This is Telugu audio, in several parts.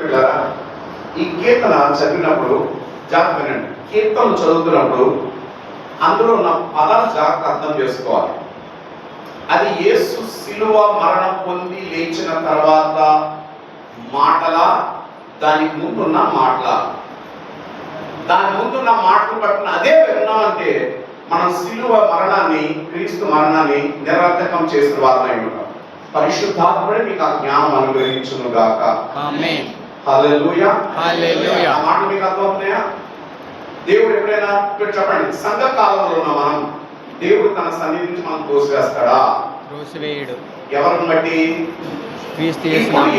ఈ కీర్తన చదివినప్పుడు జాగ్రత్త వినండి. కీర్తనలు చదువుతున్నప్పుడు అందులో ఉన్న పదాలు జాగ్రత్త అర్థం చేసుకోవాలి. అది యేసు శిలువ మరణం పొంది లేచిన తర్వాత మాటల, దానికి ముందున్న మాటల, దాని ముందున్న మాటలు పట్టిన అదే విన్నామంటే మనం శిలువ మరణాన్ని, క్రీస్తు మరణాన్ని నిరర్థకం చేసిన వారమై ఉంటాం. పరిశుద్ధాత్ముడే మీకు ఆ జ్ఞానం అనుగ్రహించును గాక. ఆమేన్. హల్లెలూయా. హల్లెలూయా. ఆ మాటలు మీకు అర్థమవుతున్నాయా? దేవుడు ఎప్పుడైనా చెప్పండి, సంఘ కాలంలో ఉన్న మనం దేవుడు తన సన్నిధి నుంచి మనం తోసివేస్తాడా? తోసివేయడు. ఎవరిని బట్టి? క్రీస్తు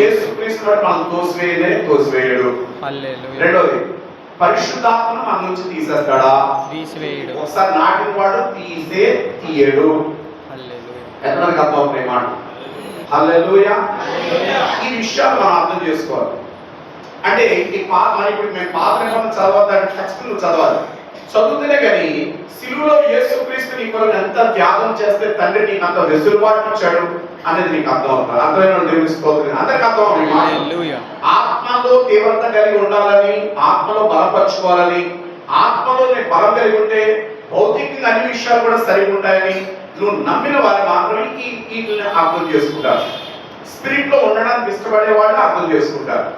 యేసుక్రీస్తుని బట్టి మనం తోసివేయడు. హల్లెలూయా. రెండోది, పరిశుద్ధాత్మను మన నుంచి తీసేస్తాడా? తీసివేయడు. ఒకసారి నాటిన వాడు తీయడు. హల్లెలూయా. ఎంతమందికి అర్థమవుతున్నాయి మాట? హల్లెలూయా. ఈ విషయాలు మనం అర్థం చేసుకోవాలి. అంటే మన ఇప్పుడు మేము పాత నిబంధన చదవద్దని టెక్స్ట్ నువ్వు చదవాలి. చదువుతూనే కానీ సిలువలో యేసుక్రీస్తు నీ కొరకు ఎంత త్యాగం చేస్తే తండ్రి నీకు అంత వెసులుబాటు ఇచ్చాడు అనేది నీకు అర్థం అవుతుంది. అర్థమైన దేవుని స్తోత్రం. అందరికి అర్థం అవుతుంది. ఆత్మలో తీవ్రత కలిగి ఉండాలని, ఆత్మలో బలపరచుకోవాలని, ఆత్మలో నీ బలం కలిగి ఉంటే భౌతికంగా అన్ని విషయాలు కూడా సరిగా ఉంటాయని నువ్వు నమ్మిన వారు మాత్రమే వీటిని అర్థం చేసుకుంటారు. స్పిరిట్ లో ఉండడానికి ఇష్టపడే వాళ్ళు అర్థం చేసుకుంటారు.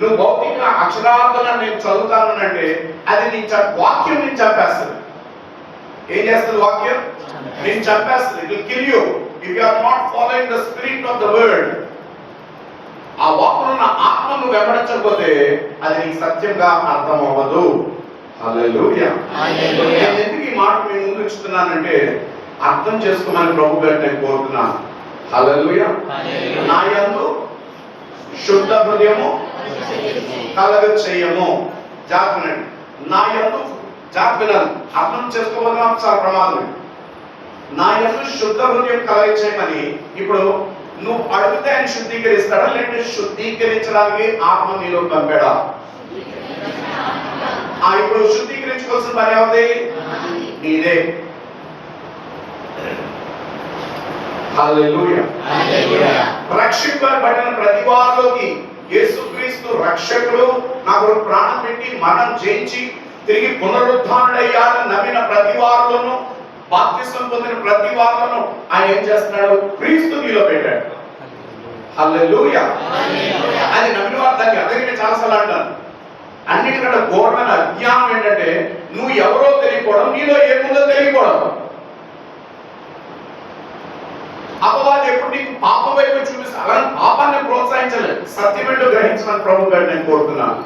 నువ్వు భౌతికంగా అక్షరార్థంగా నేను చదువుతానంటే అది నీ వాక్యం నేను చంపేస్తుంది. ఏం చేస్తుంది వాక్యం? నేను చంపేస్తుంది. It will kill you if you are not following the spirit of the word. ఆ వాక్యం ఉన్న ఆత్మ నువ్వు వెంబడించకపోతే అది నీకు సత్యంగా అర్థం అవ్వదు. హల్లెలూయా. నేను ఎందుకు ఈ మాట మీ ముందు ఉంచుతున్నానంటే అర్థం చేసుకోమని ప్రభు గారిని నేను కోరుతున్నాను. హల్లెలూయా. నా యందు శుద్ధ హృదయము కలగ చేయము. జాగ్రత్త. నా యందు జాగ్రత్త అర్థం చేసుకోవడం చాలా ప్రమాదం. నా యందు శుద్ధ హృదయం కలగ చేయమని ఇప్పుడు నువ్వు అడిగితే ఆయన శుద్ధీకరిస్తాడా, లేదంటే శుద్ధీకరించడానికి ఆత్మ నీలో పంపాడా? ఇప్పుడు శుద్ధీకరించుకోవాల్సిన పని ఏముంది? నీదే. హల్లెలూయా. రక్షింపబడిన ప్రతి వారిలోకి యేసుక్రీస్తు రక్షకుడు నాకు ప్రాణం పెట్టి మరణం జయించి తిరిగి పునరుద్ధానుడయ్యాడని నమ్మిన ప్రతి వారిలోనూ, బాప్తిసం పొందిన ప్రతి వారిలోనూ ఆయన ఏం చేస్తున్నాడు? క్రీస్తు నీలో పెట్టాడు. హల్లెలూయా. అది నమ్మిన వారు దాన్ని అందరికీ చాలాసార్లు అంటాను. అన్నిటికంటే ఘోరమైన అజ్ఞానం ఏంటంటే నువ్వు ఎవరో తెలియకపోవడం, నీలో ఏముందో తెలియకపోవడం. అపవాది ఎప్పుడు నీకు పాపం వైపు చూపిస్తా అలాంటి పాపాన్ని ప్రోత్సహించలేదు. సత్యమేంటో గ్రహించమని ప్రభు గారిని నేను కోరుతున్నాను.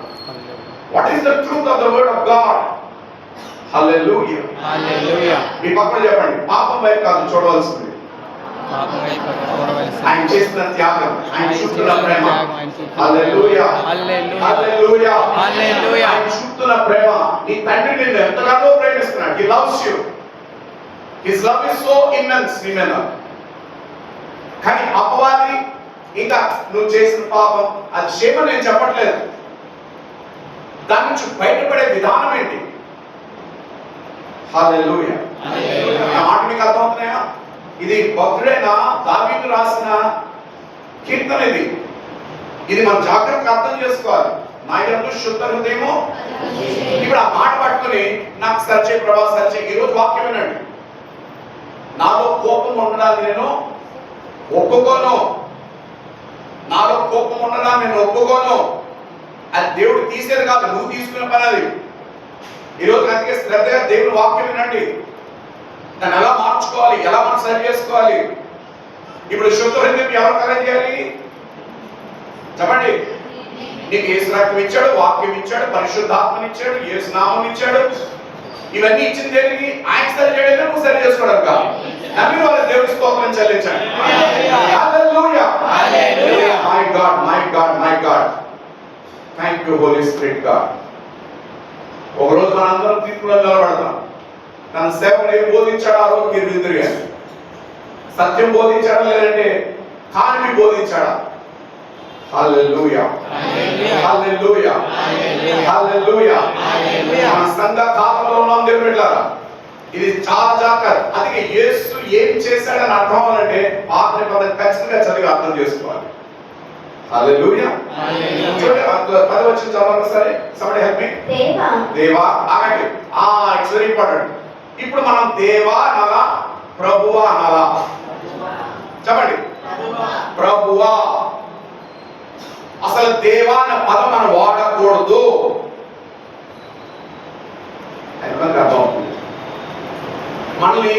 What is the truth of the word of God? హల్లెలూయా. హల్లెలూయా. మీ పక్కన చెప్పండి, పాపం వైపు కాదు చూడవలసింది, ఆయన చేసిన త్యాగం, ఆయన చూపుతున్న ప్రేమ. హల్లెలూయా. హల్లెలూయా. హల్లెలూయా. ఆయన చూపుతున్న ప్రేమ. నీ తండ్రి నిన్ను ఎంతగానో ప్రేమిస్తున్నాడు. హి loves you. His love is so immense నీ మీద. కానీ అపవాది ఇంకా నువ్వు చేసిన పాపం అది క్షేమం నేను చెప్పట్లేదు. దాని నుంచి బయటపడే విధానం ఏంటి? హల్లెలూయా. ఆ మాట మీకు అర్థమవుతున్నాయా? ఇది భక్తుడైన దావీదు రాసిన కీర్తన. ఇది మనం జాగ్రత్తగా అర్థం చేసుకోవాలి. నా యందు శుద్ధ హృదయము. ఇప్పుడు ఆ మాట పట్టుకుని నాకు సరిచే ప్రభా సరిచే. ఈరోజు వాక్యం వినండి. నాలో కోపం ఉండడానికి నేను ఒప్పుకోను. నాలో కోపం ఉండడానికి నేను ఒప్పుకోను. అది దేవుడు తీసేది కాదు, నువ్వు తీసుకునే పని అది. ఈరోజు అందుకే శ్రద్ధగా దేవుడు వాక్యం వినండి. దాన్ని ఎలా మార్చుకోవాలి, ఎలా మనం సరి చేసుకోవాలి. ఇప్పుడు శుద్ధ హృదయం ఎవరు కలెక్ట్ చేయాలి చెప్పండి? నీకు యేసు రక్తం ఇచ్చాడు, వాక్యం ఇచ్చాడు, పరిశుద్ధాత్మని ఇచ్చాడు, యేసు నామం ఇచ్చాడు. ఇవన్నీ ఇచ్చిన దేనికి? ఆయన సరి చేయడం, నువ్వు సరి చేసుకోవడం కాదు. నమ్మిన వాళ్ళ దేవుడి స్తోత్రం చెల్లించండి. హల్లెలూయా. హల్లెలూయా. My God, my God, my God. Thank you Holy Spirit God. ఒకరోజు మనందరం తీర్పులో నిలబడతాం. తన సేవకుడు ఏం బోధించాడు ఆ రోజు మీరు ఎదురుగారు. సత్యం బోధించాడా లేదంటే కానివి బోధించాడా? హల్లెలూయా. హల్లెలూయా. హల్లెలూయా. మన సంఘ కాలంలో ఉన్నాం దేవుని బిడ్డలారా. ఇది చాలా జాగ్రత్త. అందుకే యేసు ఏం చేశాడని అర్థం అవ్వాలంటే పాత నిబంధన ఖచ్చితంగా చదివి అర్థం చేసుకోవాలి. హల్లెలూయా. హల్లెలూయా. చూడండి 10 వచ్చిన చదవండి ఒకసారి. somebody help me. దేవా ఆగండి. It's very important. ఇప్పుడు మనం దేవా అనాలా ప్రభువా అనాలా? చెప్పండి. ప్రభువా. అసలు దేవా అన్న పదం మనం వాడకూడదు. ఎంతమందికి అర్థం అవుతుంది? మనల్ని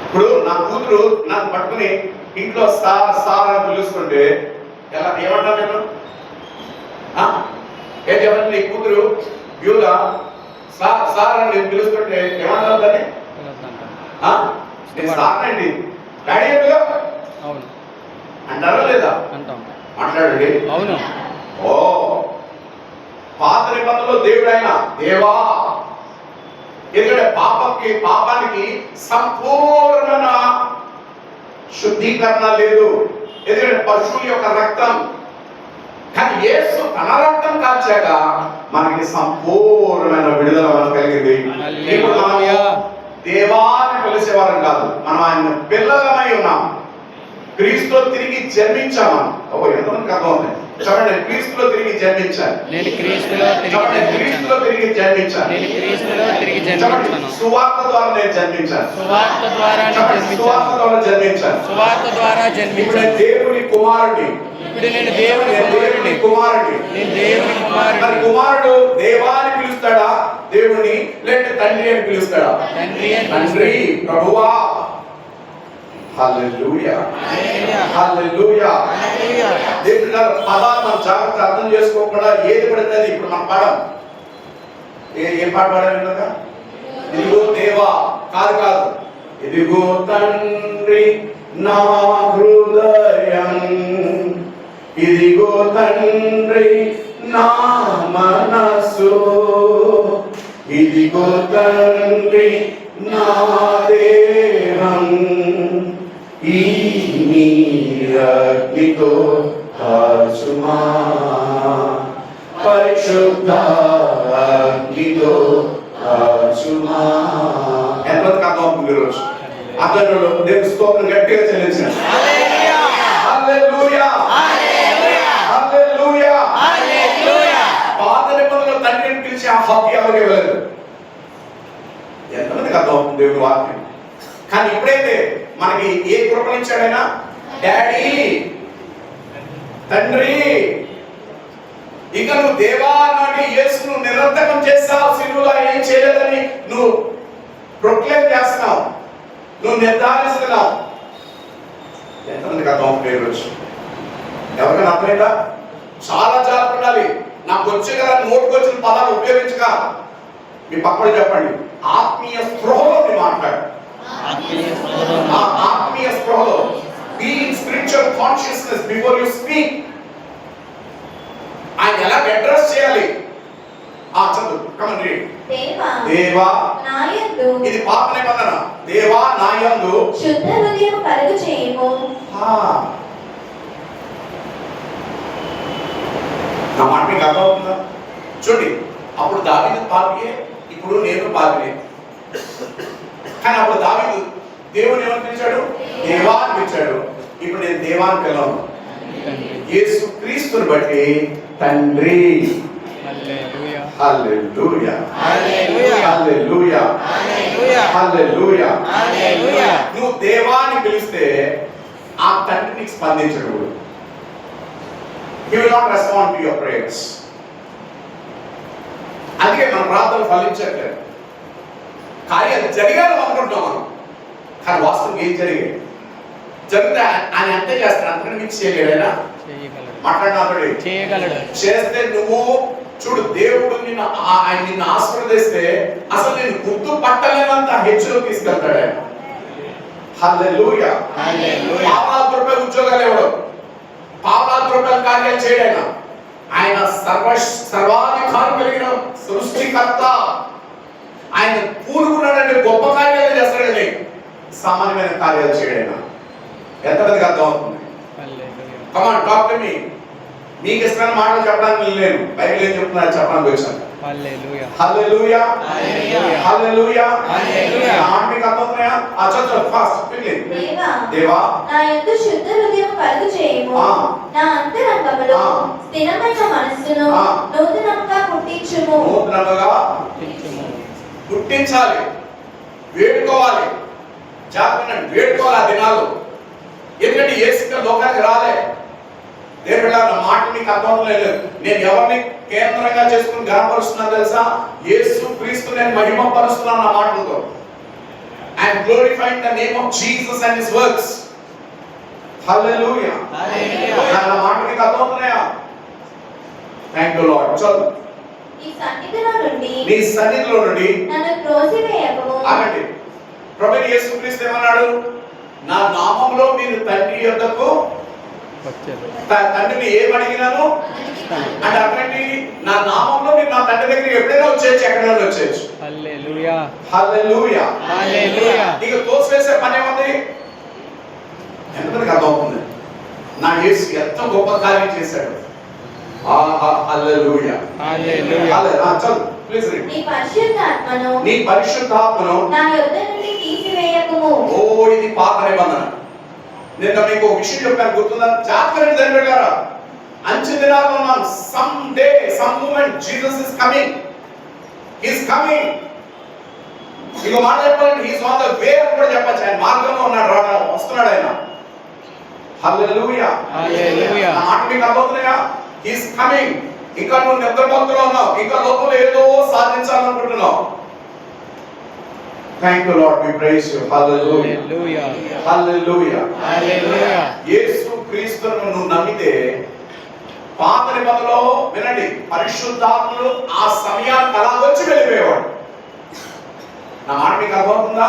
ఇప్పుడు నా కూతురు నన్ను పట్టుకుని ఇంట్లో సార్ సార్ అని పిలుస్తుంటే ఎలా ఏమంటాను నేను? ఏం చెప్పండి, నీ కూతురు వ్యూలా సార్ సార్ అని నేను పిలుస్తుంటే ఏమంటారు దాన్ని? నేను సార్ అండి డాడీ ఎందుకు అవును అంటారా లేదా? అంటాం. మాట్లాడండి. అవును. ఓ పాత నిబంధనలో దేవుడు ఆయన దేవా. ఎందుకంటే పాపానికి సంపూర్ణ శుద్ధీకరణ లేదు. ఎందుకంటే పశువుల యొక్క రక్తం. కానీ యేసు తన రక్తం కాల్చాక మనకి సంపూర్ణమైన విడుదల మనకు కలిగింది. ఇప్పుడు మనము దేవాన్ని పిలిచేవారం కాదు, మనం ఆయన పిల్లలమై ఉన్నాం. క్రీస్తులో తిరిగి జన్మించాము. ఎంతమందికి అర్థం ఉంది? చెప్పండి. క్రీస్తులో తిరిగి జన్మించాను. నేను క్రీస్తులో క్రీస్తులో తిరిగి జన్మించాను. నేను క్రీస్తులో తిరిగి జన్మించాను. సువార్త ద్వారా నేను జన్మించాను. సువార్త ద్వారా సువార్త ద్వారా జన్మించాను. సువార్త ద్వారా ఇప్పుడు జన్మించాను. నేను దేవుని కుమారుడిని. ఇప్పుడు నేను దేవుని కుమారుడిని. నేను దేవుని మరి కుమారుడిని. కుమారుడు దేవాన్ని పిలుస్తాడా దేవుని, లేకపోతే తండ్రి అని పిలుస్తాడా? తండ్రి ప్రభువా. హల్లెలూయా. హల్లెలూయా. దేవుని పదాలు మనం జాగ్రత్త అర్థం చేసుకోకుండా ఏది పడితే అది ఇప్పుడు మనం పాడం. ఏం పాట పాడాలి కదా? ఇదిగో దేవా కాదు కాదు, ఇదిగో తండ్రి నా హృదయం, ఇదిగో తండ్రి నా మనసు, ఇదిగో తండ్రి నా దేహం, ఈ నీ అగ్నితో కాల్చుమా, పరిశుద్ధ అగ్నితో కాల్చుమా. ఎంతమందికి అర్థం అవుతుంది ఈరోజు? అతను దేవుని స్తోత్రం గట్టిగా చెల్లించాడు. హల్లెలూయా. హల్లెలూయా. పాత నిబంధనలో తండ్రిని పిలిచి ఆ హక్కు ఎవరికి ఇవ్వలేదు. ఎంతమందికి అర్థం అవుతుంది దేవుని వాక్యం? కానీ ఇప్పుడైతే మనకి ఏ కృపనిచ్చాడైనా డాడీ, తండ్రి. ఇక నువ్వు దేవా నాటి యేసును నిరర్థకం చేస్తావు, సిలువలో ఏం చేయలేదని నువ్వు ప్రొక్లైమ్ చేస్తున్నావు, నువ్వు నిర్ధారిస్తున్నావు. ఎంతమందికి అర్థం అవుతుంది ఈరోజు? ఎవరికైనా అర్థమైందా? చాలా జాగ్రత్త ఉండాలి. నాకు వచ్చే కదా నోటుకు వచ్చిన పదాలు ఉపయోగించక. మీ పక్కన చెప్పండి, ఆత్మీయ స్పృహలో మాట్లాడు. ఆత్మీయ స్పృహలో be in spiritual consciousness before you speak. ఆయన ఎలా అడ్రస్ చేయాలి? చదువు. Come on read. దేవా నాయందు, ఇది పాత నిబంధన. దేవా నాయందు శుద్ధ హృదయం కలుగు చేయము. నా మాట మీకు అర్థం అవుతుందా? చూడండి, అప్పుడు దావీదు పాపియే, ఇప్పుడు నేను పాపినే. కానీ అప్పుడు దావీదు దేవుని ఏమని పిలిచాడు? దేవా అని పిలిచాడు. ఇప్పుడు నేను దేవాన్ని పిలవను. యేసు క్రీస్తుని బట్టి తండ్రి. హల్లెలూయా. హల్లెలూయా. హల్లెలూయా. హల్లెలూయా. హల్లెలూయా. హల్లెలూయా. నువ్వు దేవాన్ని పిలిస్తే ఆ తండ్రి నీకు స్పందించడు. He will not respond to your prayers. అందుకే మన ప్రార్థనలు ఫలించట్లేదు. కార్యాలు జరిగాను అనుకుంటున్నాం మనం, కానీ వాస్తవం ఏం జరిగాయి? జరిగితే ఆయన అంతే చేస్తాడు, అంతకంటే మించి చేయలేడు. మాట్లాడినాడు చేయగలడు. చేస్తే నువ్వు చూడు, దేవుడు ఆయన నిన్ను ఆశీర్వదిస్తే అసలు నేను గుర్తు పట్టలేనంత హెచ్చులో తీసుకెళ్తాడు ఆయన. హల్లెలూయా. పాపాల రూపాయలు ఉద్యోగాలు ఇవ్వడం, పాపాల రూపాయలు కార్యాలు చేయడం. ఆయన సర్వాధికారం కలిగిన సృష్టికర్త. ఆయన పూనుకున్నాడంటే గొప్ప కార్యాలు చేస్తాడని, సామాన్యమైన కార్యాలు చేయడం. ఎంతమందికి అర్థం అవుతుంది? Come on, talk to me. మీకు ఇష్టమైన మాటలు చెప్పడానికి నేను బైబిల్ ఏం చెప్తున్నా చెప్పడానికి వచ్చాను. హల్లెలూయా. హల్లెలూయా. హల్లెలూయా. హల్లెలూయా. మాట మీకు అర్థం అవుతున్నాయా? చదువు ఫాస్ట్ క్విక్లీ. దేవా నా యందు శుద్ధ హృదయం కలుగు చేయము. ఆ. నా అంతరంగములో ఆ. స్థిరమైన మనస్సును ఆ. నూతనంగా పుట్టించుము. నూతనముగా పుట్టించుము. పుట్టించాలి, వేడుకోవాలి, జాగ్రత్త వేడుకోవాలి ఆ దినాలు. ఎందుకంటే యేసు లోకానికి రాలే. దేవుడు నా మాట మీకు అర్థం లేదు. నేను ఎవరిని కేంద్రంగా చేసుకుని గణపరుస్తున్నా తెలుసా? యేసు క్రీస్తు నేను మహిమపరుస్తున్నాను నా మాటలతో. I'm glorifying the name of Jesus and his works. హల్లెలూయా. నా మాట మీకు అర్థం అవుతున్నాయా? Thank you Lord. చదువు. నీ సన్నిధిలో నుండి నీ సన్నిధిలో నుండి నన్ను త్రోసివేయకము. ఆగండి. ప్రభువైన యేసుక్రీస్తు ఏమన్నాడు? నా నామములో మీరు తండ్రి యొద్దకు వచ్చేది. తండ్రిని ఏమడిగినాను అంటే అక్కడి నా నామంలో మీరు నా తండ్రి దగ్గరికి ఎప్పుడైనా వచ్చేయచ్చు, ఎక్కడైనా వచ్చేయచ్చు. హల్లెలూయా. హల్లెలూయా. హల్లెలూయా. ఇక తోసివేసే పని ఏముంది? ఎంతమందికి అర్థం అవుతుంది? నా యేసు ఎంత గొప్ప కార్యం చేశాడు. ఆహా, హల్లెలూయా. హల్లెలూయా. చదువు ప్లీజ్ రీడ్. నీ పరిశుద్ధాత్మను నీ పరిశుద్ధాత్మను నా యొద్ద నుండి తీసివేయకము. ఓ, ఇది పాత నిబంధన. నేను మీకు ఒక విషయం చెప్పాను, గుర్తుందా? జాగ్రత్త దగ్గర అంచె దినాల్లో ఉన్నాం. Some day some moment Jesus is coming. He is coming. ఇంకో మాట చెప్పాలంటే he is on the way అని కూడా చెప్పచ్చు. ఆయన మార్గంలో ఉన్నాడు, వస్తున్నాడు ఆయన. హల్లెలూయా. హల్లెలూయా. ఆ మాట మీకు అర్థమవుతున్నాయా? హి ఇస్ కమింగ్. ఇంకా నువ్వు నిద్రపోతులో ఉన్నావు, ఇంకా లోపల ఏదో సాధించాలనుకుంటున్నావు. Thank you Lord, we praise you. Hallelujah. Hallelujah. Hallelujah. హల్లెలూయా. యేసు క్రీస్తును నువ్వు నమ్మితే పాత నిబంధనలో వినండి, పరిశుద్ధాత్ముడు ఆ సమయానికి అలా వచ్చి వెళ్ళిపోయేవాడు. నా మాట మీకు అర్థమవుతుందా?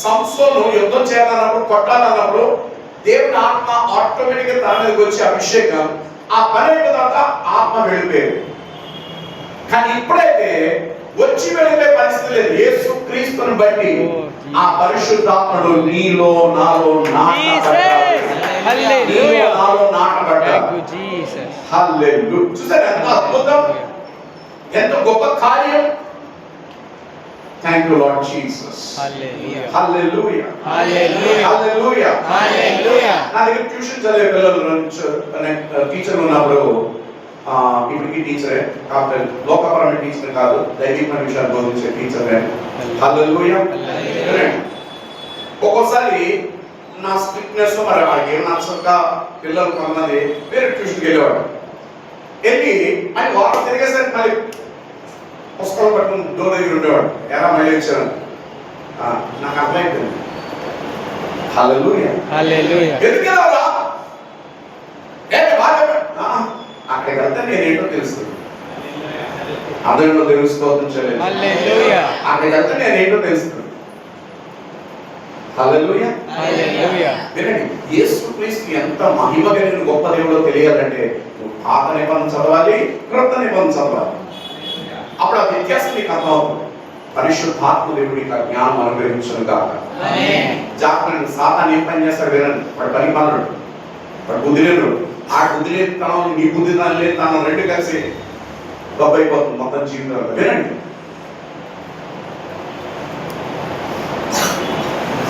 సంసోను యుద్ధం చేయాలన్నప్పుడు, కొట్టాలన్నప్పుడు దేవుని ఆత్మ ఆటోమేటిక్ గా తన మీదకి వచ్చి అభిషేకం, ఆ పని అయిన తర్వాత ఆత్మ వెళ్ళిపోయేది. కానీ ఇప్పుడైతే వచ్చి వెళ్ళిపోయే పరిస్థితి లేదు. యేసు క్రీస్తుని బట్టి ఆ పరిశుద్ధాత్ముడు నీలో నాలో నాటబడ్డాడు. హల్లెలూయా. నాలో నాటబడ్డాడు. Thank you Jesus. హల్లెలూయా. చూసారా ఎంత అద్భుతం, ఎంత గొప్ప కార్యం. Thank you Lord Jesus. హల్లెలూయా. హల్లెలూయా. హల్లెలూయా. హల్లెలూయా. హల్లెలూయా. నా దగ్గర ట్యూషన్ చదివే పిల్లలు టీచర్ ఉన్నప్పుడు ఇప్పటికీ టీచరే, కాకపోతే లోకపరమైన టీచర్ కాదు, దైవికమైన విషయాలు బోధించే టీచరే. హల్లెలూయా. ఒక్కోసారి నా స్ట్రిక్ట్నెస్ మరి వాడికి ఏం నచ్చక పిల్లలు కొంతమంది వేరే ట్యూషన్కి వెళ్ళేవాడు. వెళ్ళి అని వారం తిరిగేసరికి మళ్ళీ పుస్తకం పట్టుకుని డోర్ దగ్గర ఉండేవాడు. ఎలా మళ్ళీ వచ్చాను నాకు అర్థమైపోయింది. హల్లెలూయా. హల్లెలూయా. ఎందుకు వెళ్ళావురా? అక్కడికి వెళ్తే నేనేంటో తెలుస్తుంది. అందరిలో తెలుసుకోవద్దు. హల్లెలూయా. అక్కడికి వెళ్తే నేనేంటో తెలుస్తుంది. హల్లెలూయా. హల్లెలూయా. వినండి, యేసు క్రీస్తు ఎంత మహిమ కలిగిన గొప్ప దేవుడో తెలియాలంటే నువ్వు పాత నిబంధన చదవాలి, క్రొత్త నిబంధన చదవాలి. అప్పుడు ఆ వ్యత్యాసం నీకు అర్థమవుతుంది. పరిశుద్ధాత్మ దేవుడికి ఆ జ్ఞానం అనుగ్రహించను కాక. జాగ్రత్త. సాతాను ఏం పని చేస్తాడు వినండి. వాడు పని పనుడు, వాడు బుద్ధి లేడు. ఆ బుద్ధి లేదు తనం, నీ బుద్ధి తనం లేదు తనం, రెండు కలిసి గొప్పైపోతుంది మొత్తం జీవితంలో. వినండి,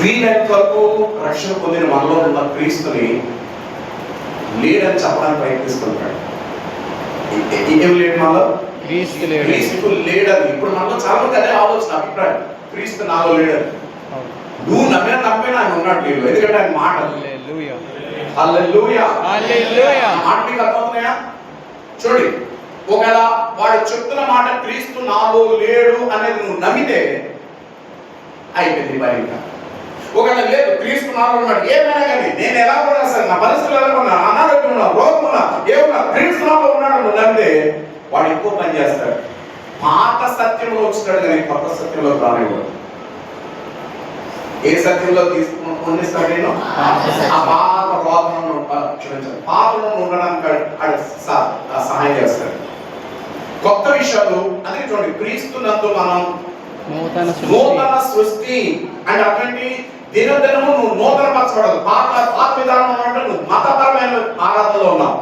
వీలైనంత వరకు రక్షణ పొందిన మనలో ఉన్న క్రీస్తుని లేడని చెప్పడానికి ప్రయత్నిస్తుంటాడు. ఏం లేడు మనలో? క్రీస్తు లేడు. క్రీస్తు లేడని. ఇప్పుడు మనలో చాలా మంది అదే ఆలోచన, అభిప్రాయం, క్రీస్తు నాలో లేడని. నువ్వు నమ్మినా ఆయన ఉన్నాడు నీలో, ఎందుకంటే ఆయన మాట. హల్లెలూయా. హల్లెలూయా. హల్లెలూయా. మాట మీకు అర్థమవుతున్నాయా? చూడండి, ఒకవేళ వాడు చెప్తున్న మాట క్రీస్తు నాలో లేడు అనేది నువ్వు నమ్మితే అయిపోయింది పని. ఇంకా ఒకవేళ లేదు క్రీస్తు నాలో ఉన్నాడు, ఏమైనా కానీ నేను ఎలా ఉన్నా సరే, నా పరిస్థితులు ఎలా ఉన్నా, అనారోగ్యం ఉన్నా, రోగం ఉన్నా, ఏమన్నా క్రీస్తు నాలో ఉన్నాడు నువ్వు నమ్మితే వాడు ఎక్కువ పని చేస్తాడు. పాత సత్యంలో వచ్చాడు కానీ కొత్త సత్యంలో రానివ్వడు. ఏ సత్యంలో తీసుకునిస్తాడు? నేను ఆ పాత రోగంలో క్షమించాలి, పాపంలో ఉండడానికి సహాయం చేస్తాడు. కొత్త విషయాలు అదే చూడండి, క్రీస్తునందు మనం నూతన సృష్టి అంటే అటువంటి దినదినము నువ్వు నూతన పరచబడదు. పాత విధానం అంటే నువ్వు మతపరమైన ఆరాధనలో ఉన్నావు.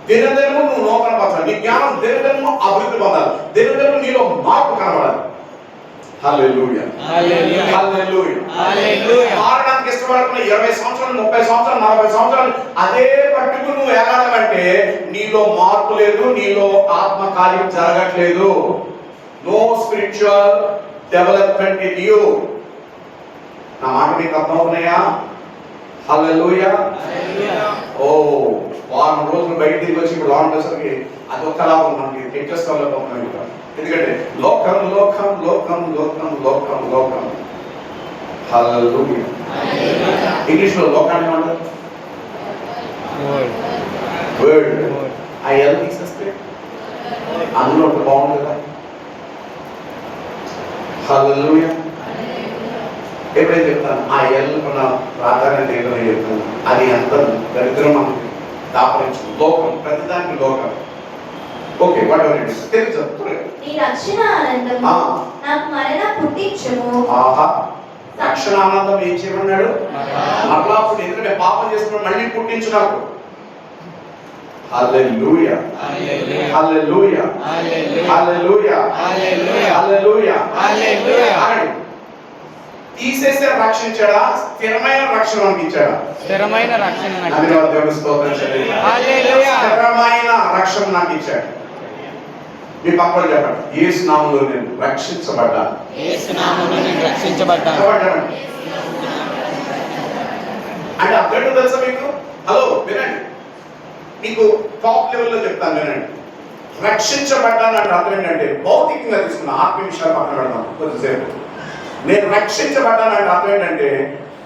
దినదినము నువ్వు నూతన పరచాలి. నీ జ్ఞానం దినదినము అభివృద్ధి పొందాలి. దినదినము నీలో మార్పు కనబడాలి. హల్లెలూయా హల్లెలూయా. హల్లెలూయా. హల్లెలూయా. మారడానికి ఇష్టపడకుండా 20 సంవత్సరాలు 30 సంవత్సరాలు 40 సంవత్సరాలు అదే పట్టుకు నువ్వు ఎలాగంటే నీలో మార్పు లేదు, నీలో ఆత్మ కార్యం జరగట్లేదు. No spiritual development in you. నా మాట మీకు అర్థమవుతున్నాయా? హల్లెలూయా. ఓ వారం రోజులు బయట తిరిగి వచ్చి ఇప్పుడు లాంగ్ వచ్చేసరికి అది ఒక్కలా మనకి టెక్స్ట్ అవుతున్నాయి. ఎందుకంటే లోకం లోకం లోకం లోకం లోకం లోకం. హల్లెలూయా. ఇంగ్లీష్ లో లోకాన్ని ఏమంటారు? వర్డ్. వర్డ్. వర్డ్. ఆ ఎల్ తీసేస్తే అందులో ఒకటి బాగుంది కదా. హల్లెలూయా. ఎప్పుడైతే చెప్తాను ఆ ఎల్ మన ప్రాధాన్యత ఏంటో చెప్తాను. అది ఎంత దరిద్రం మనకి దాపరించు. లోకం, ప్రతిదానికి లోకం. Okay, what ever it is. తెలుసు. నీ రక్షణ ఆనందము ఆ. నాకు మరణ పుట్టించుము. ఆహా, రక్షణ ఆనందం ఏం చేయమన్నాడు? మరలా పుట్టి. ఎందుకంటే పాపం చేసుకున్నాడు, మళ్ళీ పుట్టించు నాకు. హల్లెలూయా. హల్లెలూయా. హల్లెలూయా. హల్లెలూయా. హల్లెలూయా. హల్లెలూయా. హల్లెలూయా. హల్లెలూయా. ఆగండి. తీసేస్తే రక్షించాడా? స్థిరమైన రక్షణ మనకి ఇచ్చాడా? స్థిరమైన రక్షణ నాకు అది వాడు దేవుని స్తోత్రం చెల్లించాలి. హల్లెలూయా. స్థిరమైన రక్షణ నాకు ఇచ్చాడు. మీ పక్కన చెప్పండి, యేసు నామములో నేను రక్షించబడ్డాను. యేసు నామములో నేను రక్షించబడ్డాను. చెప్పండి. అంటే అర్థం తెలుసా మీకు? హలో వినండి, మీకు టాప్ లెవెల్లో చెప్తాను వినండి. రక్షించబడ్డాను అంటే అర్థం ఏంటంటే భౌతికంగా తీసుకున్న ఆత్మీయ విషయాలు పక్కన పెడతాం కొద్దిసేపు. నేను రక్షించబడ్డాను అంటే అర్థం ఏంటంటే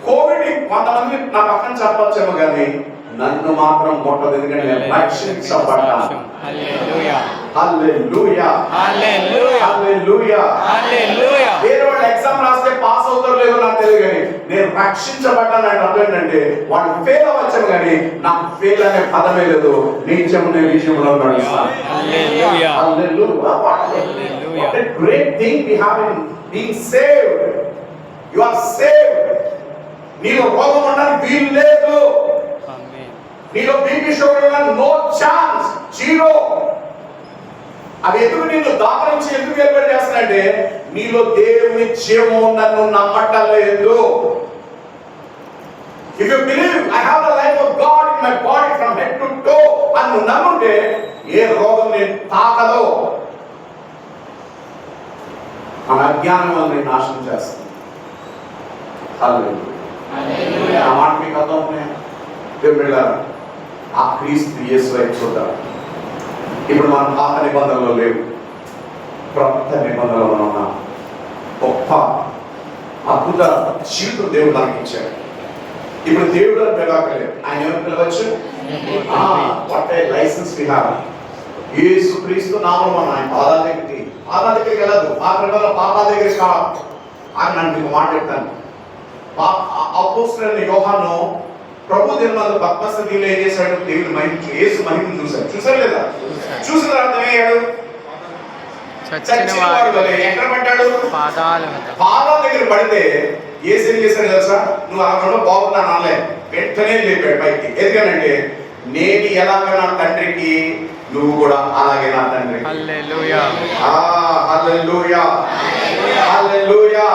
కోవిడ్ కొంతమంది నా పక్కన చెప్పొచ్చేమో కానీ నన్ను మాత్రం కొట్టదు. ఎందుకంటే నేను రక్షించబడ్డాను. హల్లెలూయా. హల్లెలూయా. హల్లెలూయా. హల్లెలూయా. హల్లెలూయా. వేరే వాళ్ళు ఎగ్జామ్ రాస్తే పాస్ అవుతారో లేదో నాకు తెలియదు కానీ నేను రక్షించబడ్డాను అంటే అర్థం ఏంటంటే వాళ్ళు ఫెయిల్ అవ్వచ్చాము కానీ నాకు ఫెయిల్ అనే పదమే లేదు. నీచము నేను విషయంలో నడుస్తాను. హల్లెలూయా. Hallelujah. Hallelujah. What a great thing we have in being saved. You are saved. నీలో రోగం ఉండడానికి వీలు లేదు. ఆమేన్. నీలో బీపీ షుగర్ ఉండడానికి నో ఛాన్స్, జీరో. అవి ఎందుకు నిన్ను దాపరించి ఎందుకు ఏర్పాటు చేస్తానంటే నీలో దేవుని జీవము నన్ను నమ్మటలేదు. If you believe I have the life of God in my body from head to toe అని నువ్వు నమ్ముంటే ఏ రోగం నేను తాకదో. మన అజ్ఞానం వల్ల నేను నాశనం చేస్తాను. హల్లెలూయా. ఆ మాట మీకు అర్థం అవుతున్నాయా? దేవుడా, ఆ క్రీస్తు యేసు వైపు చూద్దాం. ఇప్పుడు మనం పాత నిబంధనలో లేవు, క్రొత్త నిబంధనలో మనం ఉన్నాం. గొప్ప అద్భుత జీవితం దేవుడు మనకి ఇచ్చాడు. ఇప్పుడు దేవుడు అని పిలవక్కర్లేదు, ఆయన ఎవరు పిలవచ్చు? What a license we have. Yesu Kristu నామములో మనం ఆయన పాదాల దగ్గరికి వెళ్ళదు. పాత నిబంధనలో పాదాల దగ్గరికి కావాలి. ఆయన నన్ను మీకు మాట చెప్తాను. అపోస్తలుడైన యోహాను ప్రభు దినమందు పద్మస్థితిలో ఏం చేశాడు? దేవుని మహిమ, యేసు మహిమను చూశాడు. చూసారు లేదా? చూసిన తర్వాత ఏమయ్యాడు? చచ్చినవాడు వలె ఎక్కడ పడ్డాడు? పాదాల దగ్గర పడితే యేసు ఏం చేశాడు తెలుసా? నువ్వు అక్కడ బాగున్నాను అనలే, వెంటనే లేపాడు పైకి. ఎందుకనంటే నేను ఎలాగ నా తండ్రికి నువ్వు కూడా అలాగే నా తండ్రి. హల్లెలూయా. హల్లెలూయా. హల్లెలూయా.